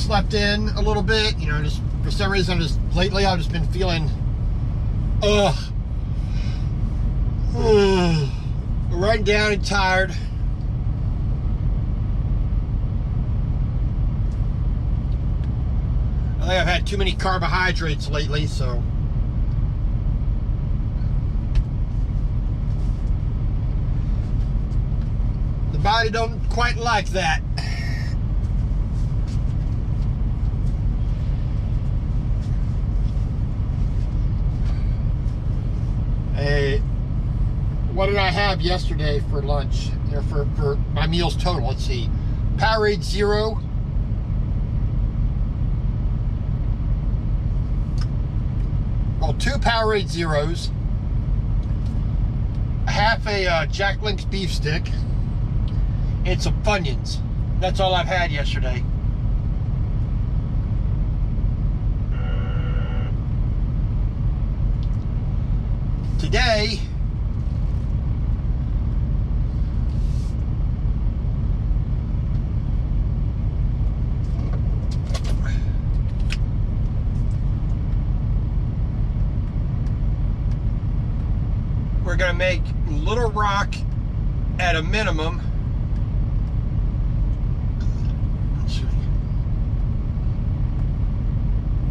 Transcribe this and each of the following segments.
slept in a little bit. You know, just for some reason, lately I've just been feeling, right down and tired. I think I've had too many carbohydrates lately, so. The body don't quite like that. Hey, what did I have yesterday for lunch? You know, for my meals total, let's see. Powerade Zero. Well, 2 Powerade Zeros. Half a Jack Link's beef stick. And some Funyuns. That's all I've had yesterday. Today, we're going to make Little Rock at a minimum.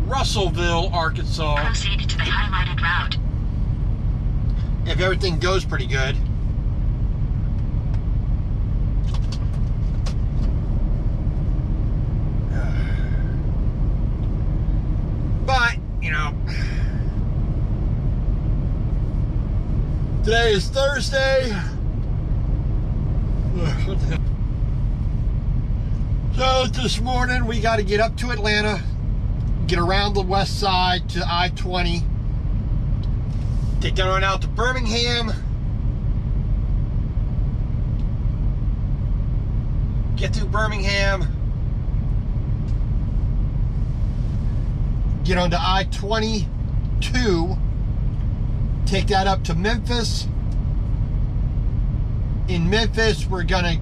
Russellville, Arkansas. Proceed to the highlighted route. If everything goes pretty good. But, you know, today is Thursday. So this morning we got to get up to Atlanta, get around the west side to I-20, take that on out to Birmingham, get to Birmingham, get onto I-22, take that up to Memphis. In Memphis, we're gonna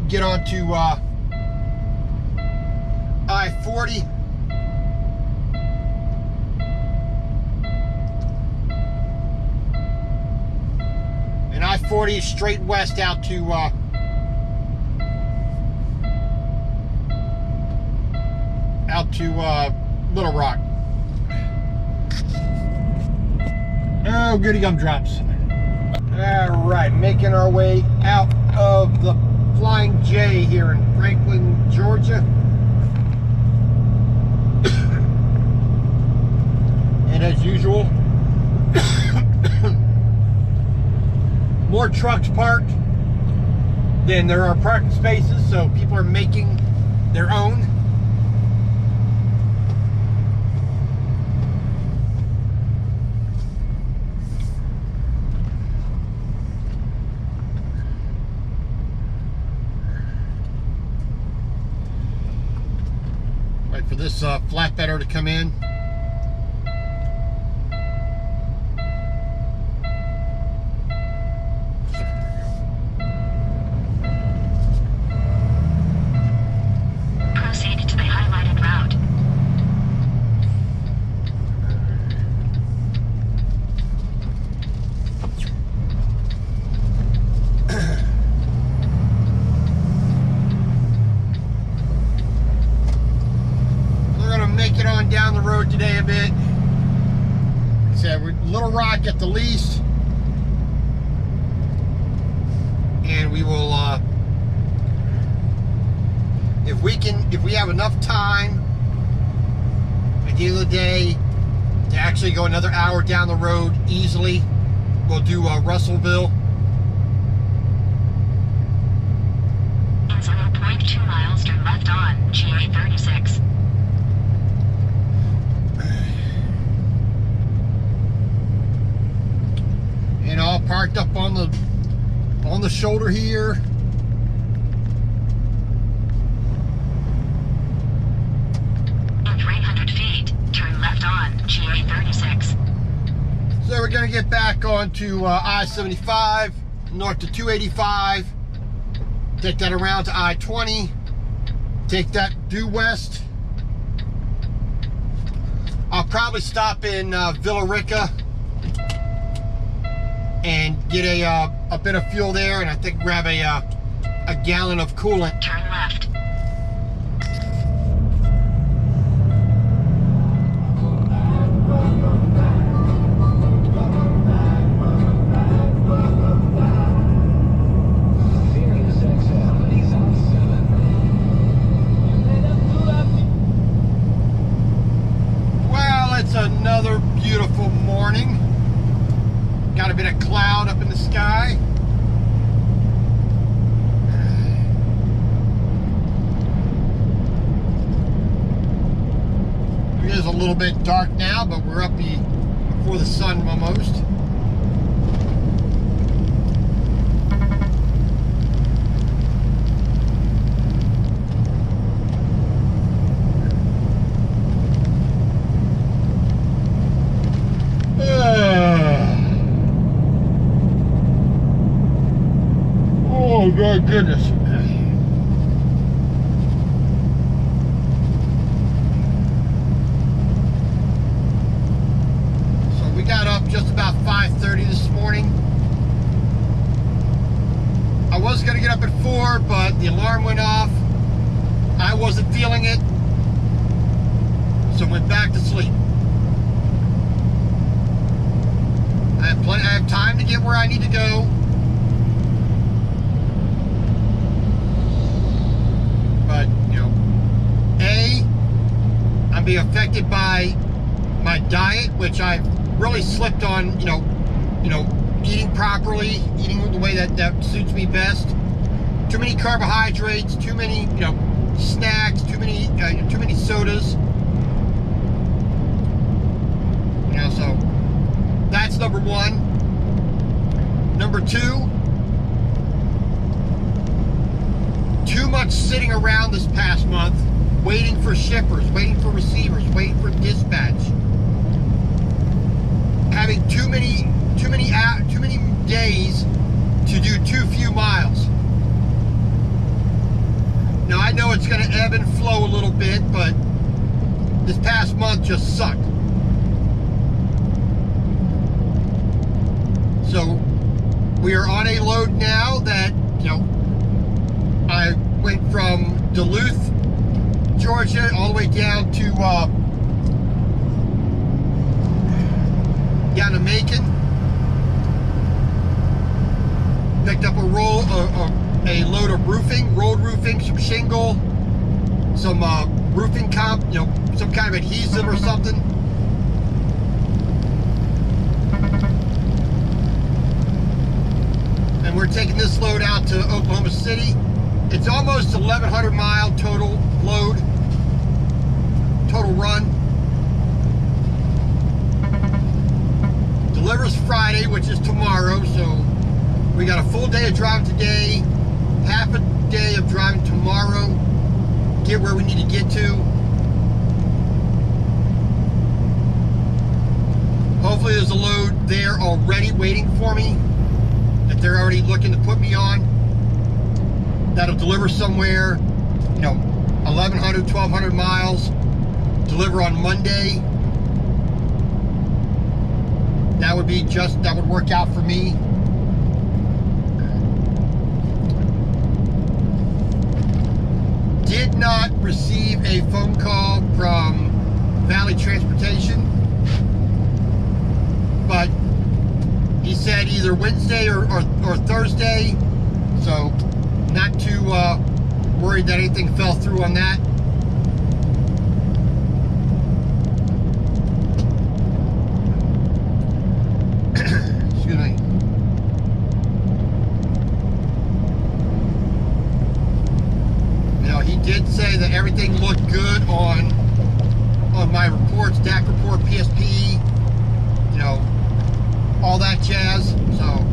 get onto I-40. And I-40 straight west out to Little Rock. Oh, goody gumdrops. All right, making our way out of the Flying J here in Franklin, Georgia. And as usual, more trucks parked than there are parking spaces, so people are making their own. Wait for this flatbedder to come in. Down the road today a bit. Like I said, we're Little Rock at the least, and we will if we have enough time at the end of the day to actually go another hour down the road easily, we'll do Russellville. In 0.2 miles, turn left on GA 36. And all parked up on the shoulder here. In 300 feet, turn left on GA 36. So we're gonna get back onto I-75, north to 285, take that around to I-20, take that due west probably stop in Villa Rica and get a bit of fuel there, and I think grab a gallon of coolant. Turn left. Well, it's another beautiful morning. Got a bit of cloud up in the sky. It is a little bit dark now, but we're up before the sun almost. Oh my goodness. So we got up just about 5:30 this morning. I was going to get up at 4, but the alarm went off. I wasn't feeling it, so went back to sleep. I have time to get where I need to go. But, you know, I'm being affected by my diet, which I've really slipped on, you know, eating properly, eating the way that suits me best. Too many carbohydrates, too many, you know, snacks, too many sodas. You know, so that's number one. Number two, too much sitting around this past month, waiting for shippers, waiting for receivers, waiting for dispatch. Having too many days to do too few miles. Now I know it's going to ebb and flow a little bit, but this past month just sucked. So we are on a load now that, you know, I went from Duluth, Georgia, all the way down to Macon. Picked up a load of roofing, rolled roofing, some shingle, some roofing you know, some kind of adhesive or something. And we're taking this load out to Oklahoma City. It's almost 1,100 mile total load, total run. Delivers Friday, which is tomorrow, so we got a full day of driving today, half a day of driving tomorrow, get where we need to get to. Hopefully there's a load there already waiting for me that they're already looking to put me on. That'll deliver somewhere, you know, 1,100, 1,200 miles, deliver on Monday. That would work out for me. Did not receive a phone call from Valley Transportation, but he said either Wednesday or Thursday, so not too worried that anything fell through on that. Excuse me. Now he did say that everything looked good on my reports, DAC report, PSP, you know, all that jazz. So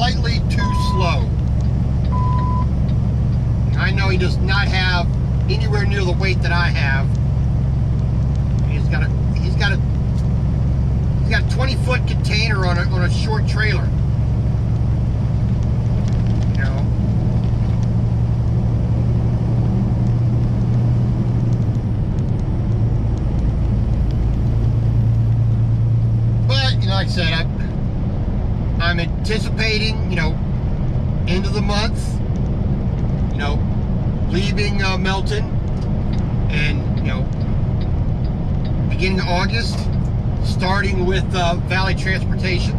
slightly too slow. got a 20-foot container on a short trailer. You know. But you know, like I said, I'm anticipating, you know, end of the month, you know, leaving Melton, and you know, beginning of August, starting with Valley Transportation.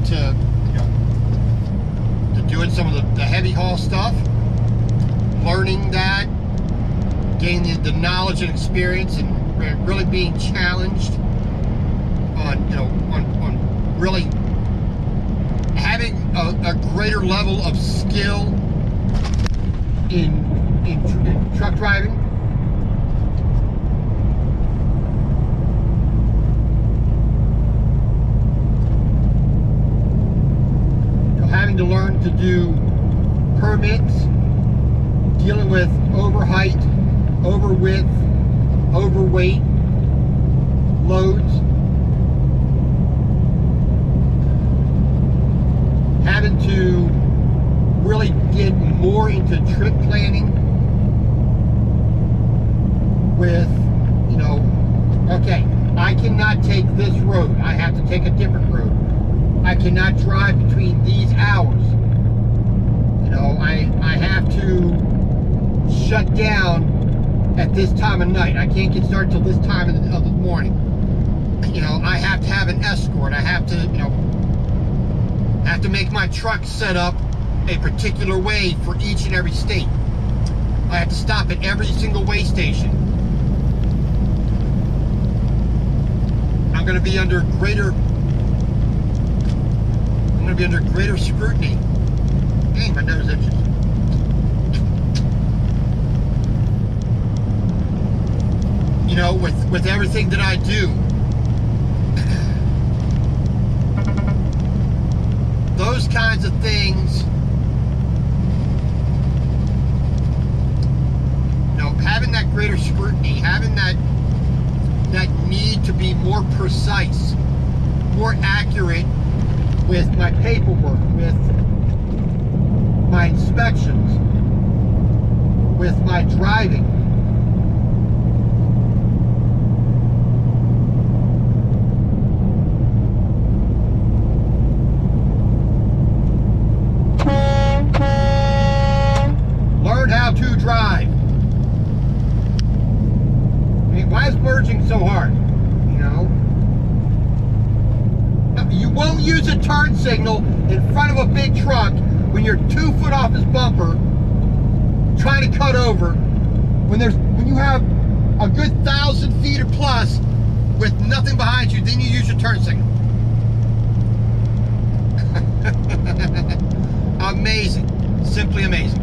To, you know, to doing some of the heavy haul stuff, learning that, gaining the knowledge and experience, and really being challenged on, you know, on really having a greater level of skill in truck driving. Having to learn to do permits, dealing with over height, over width, overweight loads, having to really get more into trip planning with, you know, okay, I cannot take this road, I have to take a different road. I cannot drive between these hours. You know, I have to shut down at this time of night. I can't get started till this time of the morning. You know, I have to have an escort. I have to, you know, have to make my truck set up a particular way for each and every state. I have to stop at every single way station. I'm going to be under greater scrutiny. Dang, my nose itches. You know, with everything that I do, those kinds of things, you know, having that greater scrutiny, having that need to be more precise, more accurate with my paperwork, with my inspections, with my driving. Learn how to drive. I mean, why is merging so hard? You know? You won't use a turn signal in front of a big truck when you're 2 foot off his bumper trying to cut over, when you have a good 1,000 feet or plus with nothing behind you. Then you use your turn signal. Amazing. Simply amazing.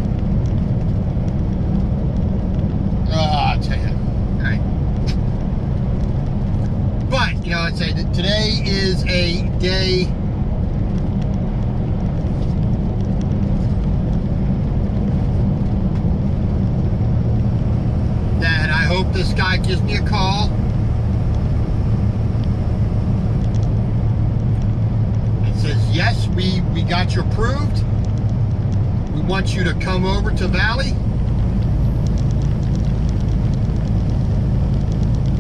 I'll tell you. All right. But, you know, I'd say that today is a day that I hope this guy gives me a call and says, yes, we got you approved. We want you to come over to Valley.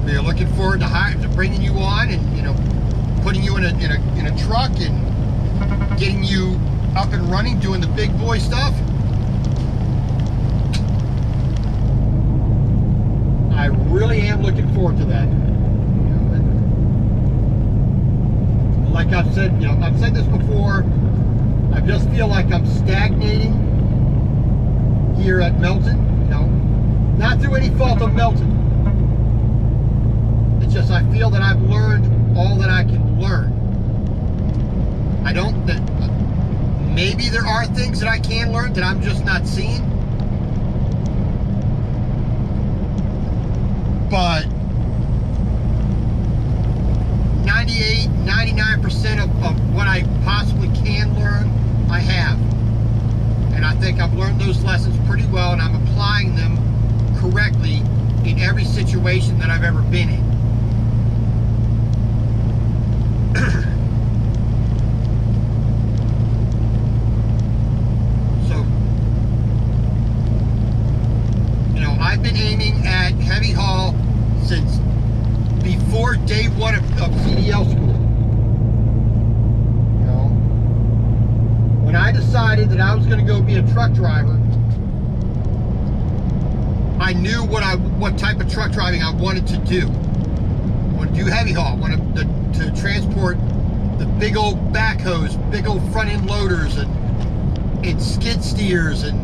We are looking forward to bringing you on, and, you know, putting you in a truck and getting you up and running, doing the big boy stuff. I really am looking forward to that. You know, like I've said, you know, I've said this before. I just feel like I'm stagnating here at Melton. You know, not through any fault of Melton. It's just I feel that I've learned all that I can learn. I don't, maybe there are things that I can learn that I'm just not seeing. But 98, 99% of what I possibly can learn, I have. And I think I've learned those lessons pretty well, and I'm applying them correctly in every situation that I've ever been in. So, you know, I've been aiming at heavy haul since before day one of CDL school. You know, when I decided that I was going to go be a truck driver, I knew what type of truck driving I wanted to do. I wanted to do heavy haul. I wanted to transport the big old backhoes, big old front end loaders, and skid steers, and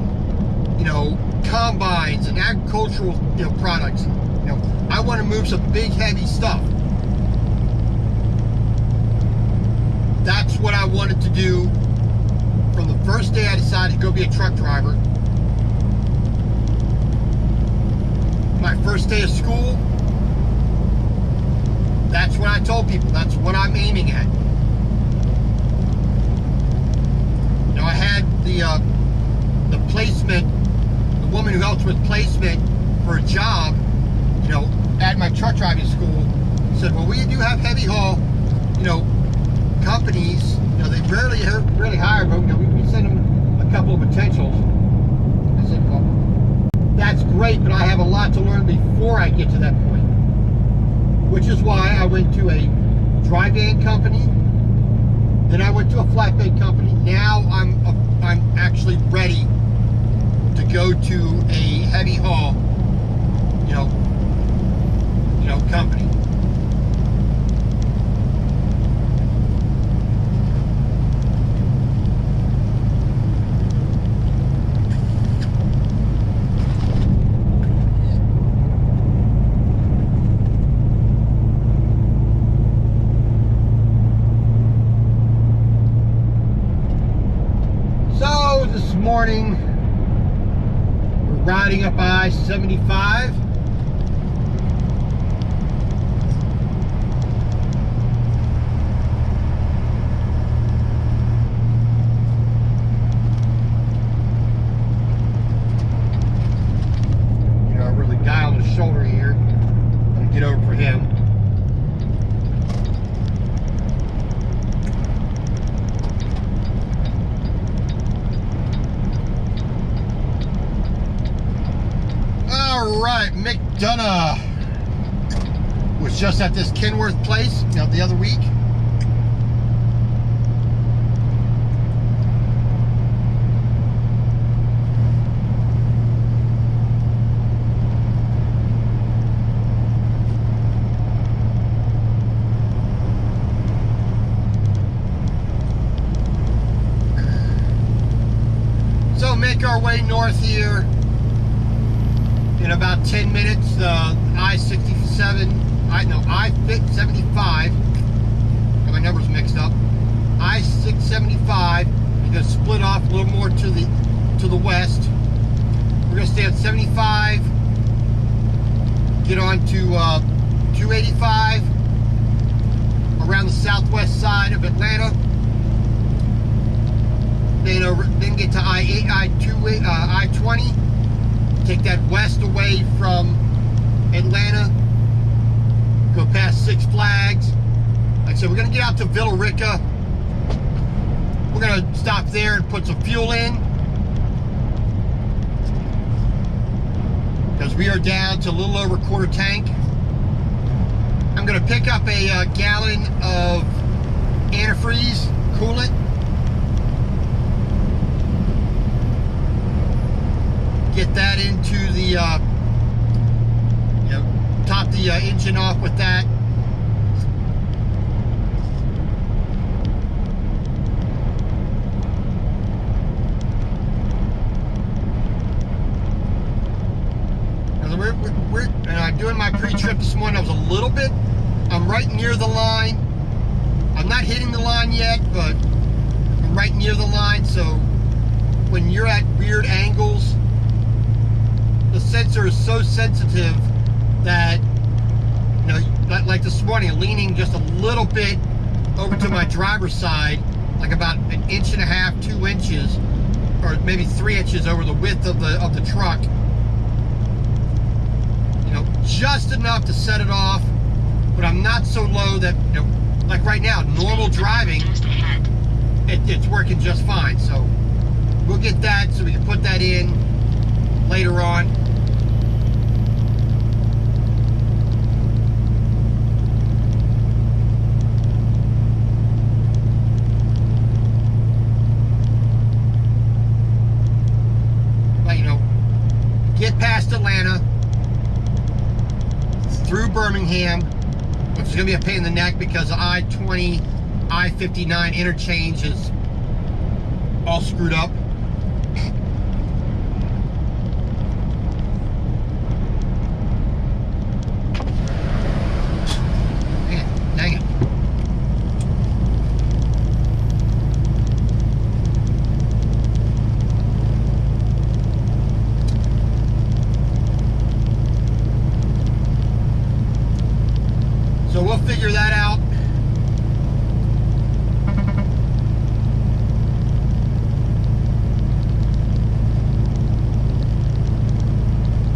you know, combines and agricultural, you know, products. You know, I want to move some big heavy stuff. That's what I wanted to do from the first day I decided to go be a truck driver. My first day of school, that's what I told people. That's what I'm aiming at. You know, I had the placement, the woman who helps with placement for a job, you know, at my truck driving school, said, well, we do have heavy haul, you know, companies. You know, they rarely hire, but you know, we send them a couple of potentials. I said, well, that's great, but I have a lot to learn before I get to that point. Which is why I went to a dry van company, then I went to a flatbed company. Now I'm actually ready to go to a heavy haul, you know, company. This morning we're riding up I-75. You know, I really guy on the shoulder here. I'm gonna get over for him. Alright, McDonough was just at this Kenworth place, you know, the other week. So make our way north here. In about 10 minutes, I-75, got my numbers mixed up. I-675 is going to split off a little more to the west. We're going to stay on 75, get on to 285 around the southwest side of Atlanta. Then get to I-20. Take that west away from Atlanta, go past Six Flags. Like I said, we're going to get out to Villa Rica. We're going to stop there and put some fuel in, because we are down to a little over a quarter tank. I'm going to pick up a gallon of antifreeze coolant. Get that into the, you know, top the engine off with that. And I'm doing my pre-trip this morning. I was a little bit, I'm right near the line. I'm not hitting the line yet, but so when you're at weird angles, the sensor is so sensitive that, you know, like this morning, leaning just a little bit over to my driver's side, like about 1.5 inches, 2 inches, or maybe 3 inches over the width of the truck. You know, just enough to set it off, but I'm not so low that, you know, like right now, normal driving, it's working just fine. So we'll get that so we can put that in later on. But, you know, get past Atlanta, through Birmingham, which is going to be a pain in the neck because I-20, I-59 interchange is all screwed up. Man, dang it. So we'll figure that out.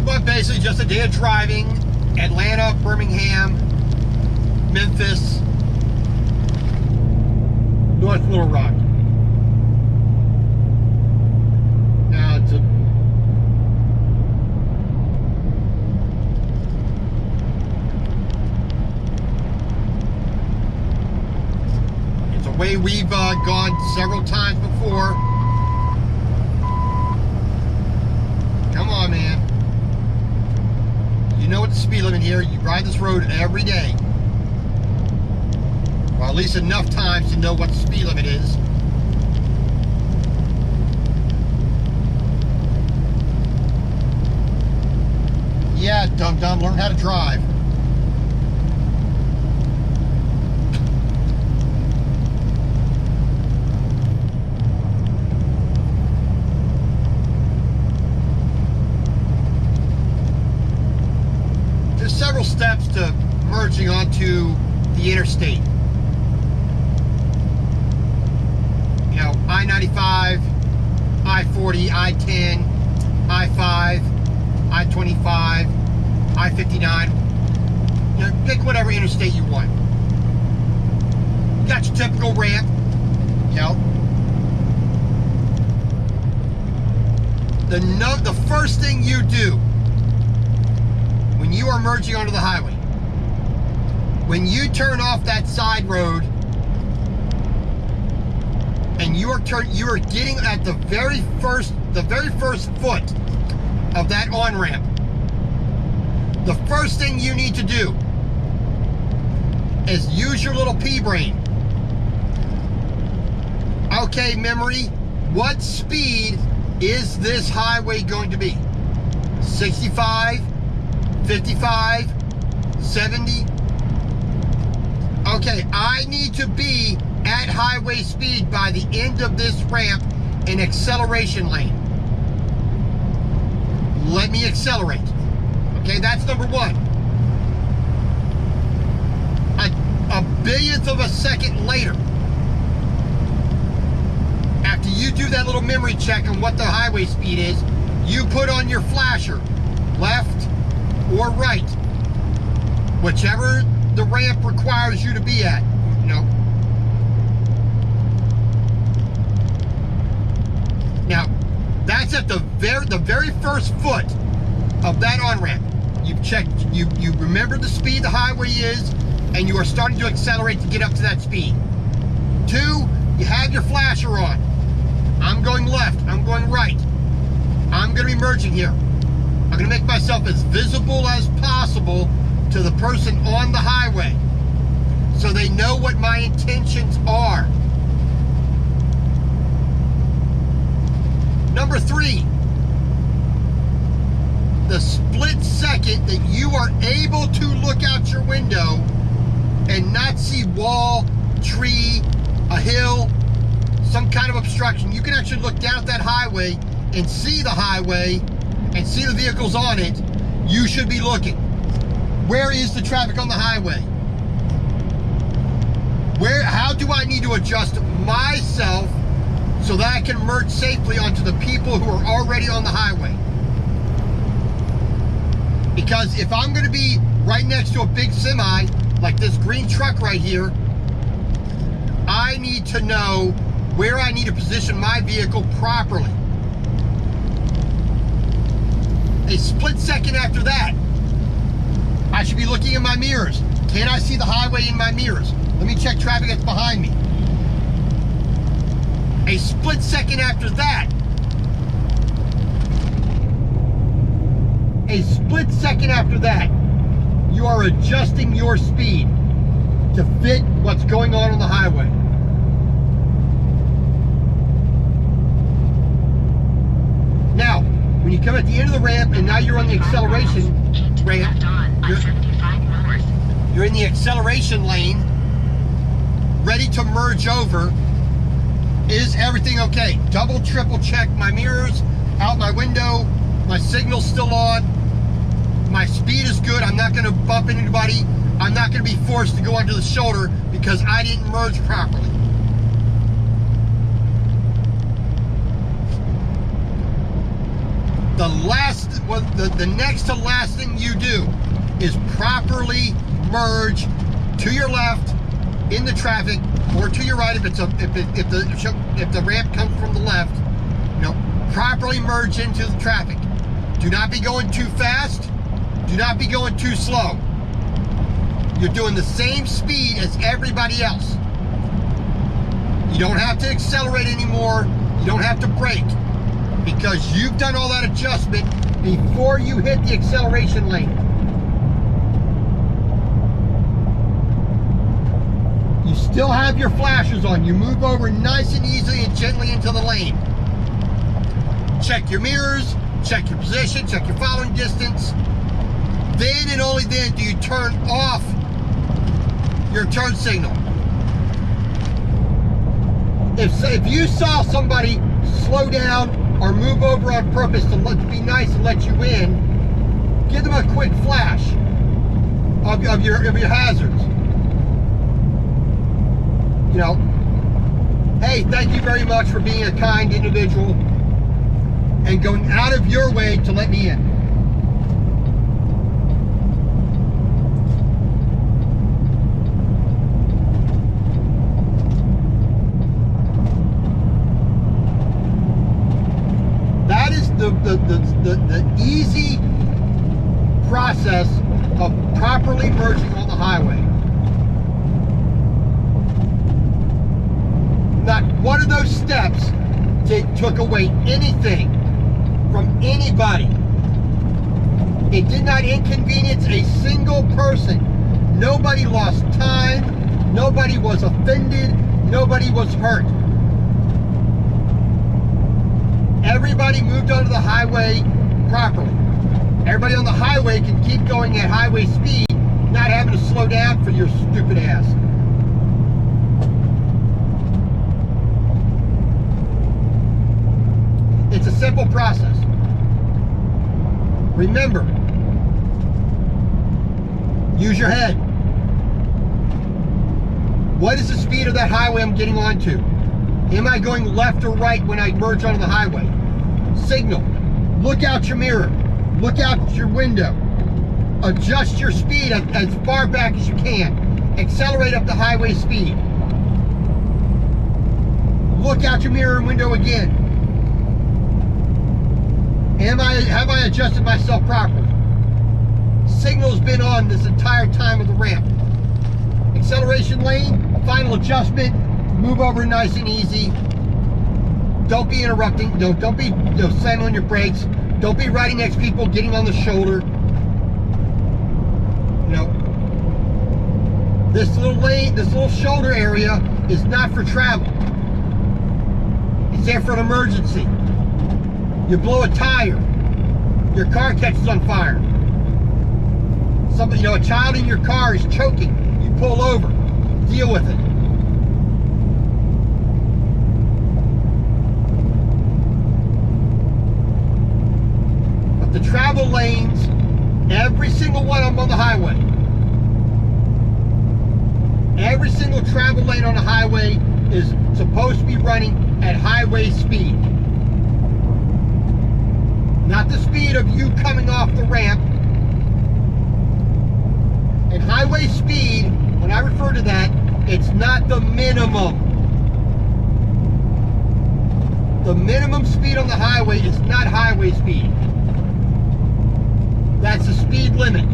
But basically just a day of driving. Atlanta, Birmingham, Memphis, North Little Rock. Now it's a way we've gone several times before. Come on, man. You know what the speed limit here. You ride this road every day. Or at least enough times to know what the speed limit is. Yeah, dum-dum, learn how to drive. Several steps to merging onto the interstate. You know, I-95, I-40, I-10, I-5, I-25, I-59. You know, pick whatever interstate you want. You got your typical ramp, you know. The first thing you do when you are merging onto the highway, when you turn off that side road and you are getting at the very first foot of that on-ramp, the first thing you need to do is use your little pea brain. Okay, memory, what speed is this highway going to be? 65? 55, 70. Okay, I need to be at highway speed by the end of this ramp in acceleration lane. Let me accelerate. Okay, that's number one. A billionth of a second later, after you do that little memory check on what the highway speed is, you put on your flasher, left or right, whichever the ramp requires you to be at, you know. Now, that's at the very first foot of that on-ramp. You've checked, you remember the speed the highway is, and you are starting to accelerate to get up to that speed. 2, you have your flasher on. I'm going left, I'm going right. I'm gonna be merging here. I'm going to make myself as visible as possible to the person on the highway so they know what my intentions are. Number 3, the split second that you are able to look out your window and not see wall, tree, a hill, some kind of obstruction construction, you can actually look down at that highway and see the highway and see the vehicles on it. You should be looking. Where is the traffic on the highway? How do I need to adjust myself so that I can merge safely onto the people who are already on the highway? Because if I'm going to be right next to a big semi, like this green truck right here, I need to know where I need to position my vehicle properly. A split second after that, I should be looking in my mirrors. Can I see the highway in my mirrors? Let me check traffic that's behind me. A split second after that, you are adjusting your speed to fit what's going on the highway. Now, when you come at the end of the ramp and now you're on the acceleration ramp, you're in the acceleration lane, ready to merge over. Is everything okay? Double, triple check my mirrors, out my window, my signal's still on, my speed is good, I'm not going to bump into anybody, I'm not going to be forced to go onto the shoulder because I didn't merge properly. The next to last thing you do is properly merge to your left in the traffic, or to your right if the ramp comes from the left. Properly merge into the traffic. Do not be going too fast. Do not be going too slow. You're doing the same speed as everybody else. You don't have to accelerate anymore. You don't have to brake, because you've done all that adjustment before you hit the acceleration lane. You still have your flashers on. You move over nice and easily and gently into the lane. Check your mirrors, check your position, check your following distance. Then and only then do you turn off your turn signal. If you saw somebody slow down or move over on purpose to be nice and let you in, give them a quick flash of your hazards. Hey, thank you very much for being a kind individual and going out of your way to let me in. That is the easy process of properly merging on the highway. Not one of those steps took away anything from anybody. It did not inconvenience a single person. Nobody lost time. Nobody was offended. Nobody was hurt. Everybody moved onto the highway properly. Everybody on the highway can keep going at highway speed, not having to slow down for your stupid ass. It's a simple process. Remember, use your head. What is the speed of that highway I'm getting onto? Am I going left or right when I merge onto the highway? Signal. Look out your mirror. Look out your window. Adjust your speed as far back as you can. Accelerate up the highway speed. Look out your mirror and window again. Have I adjusted myself properly? Signal's been on this entire time of the ramp. Acceleration lane, final adjustment, move over nice and easy. Don't be interrupting, don't be slamming on your brakes. Don't be riding next to people, getting on the shoulder. This little lane, this little shoulder area is not for travel. It's there for an emergency. You blow a tire, your car catches on fire. A child in your car is choking. You pull over, deal with it. the travel lanes, every single one of them on the highway, every single travel lane on the highway is supposed to be running at highway speed. Not the speed of you coming off the ramp. And highway speed, when I refer to that, it's not the minimum. The minimum speed on the highway is not highway speed. That's the speed limit.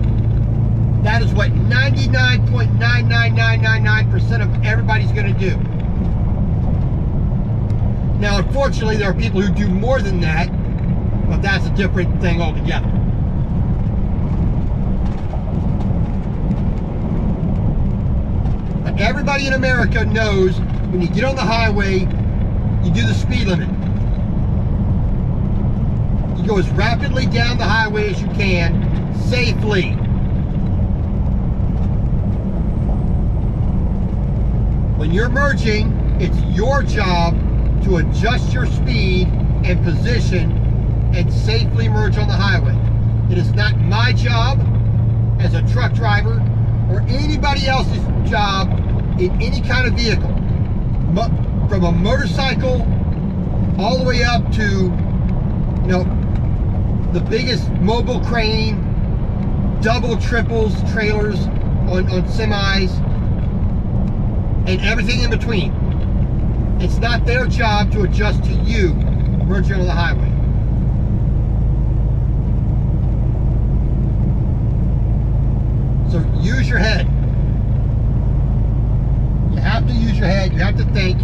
That is what 99.99999% of everybody's going to do. Now, unfortunately, there are people who do more than that, but that's a different thing altogether. But everybody in America knows when you get on the highway, you do the speed limit. You go as rapidly down the highway as you can, safely. When you're merging, it's your job to adjust your speed and position and safely merge on the highway. It is not my job as a truck driver or anybody else's job in any kind of vehicle. From a motorcycle all the way up to, the biggest mobile crane, double, triples, trailers on semis, and everything in between. It's not their job to adjust to you merging on the highway. So use your head. You have to use your head. You have to think.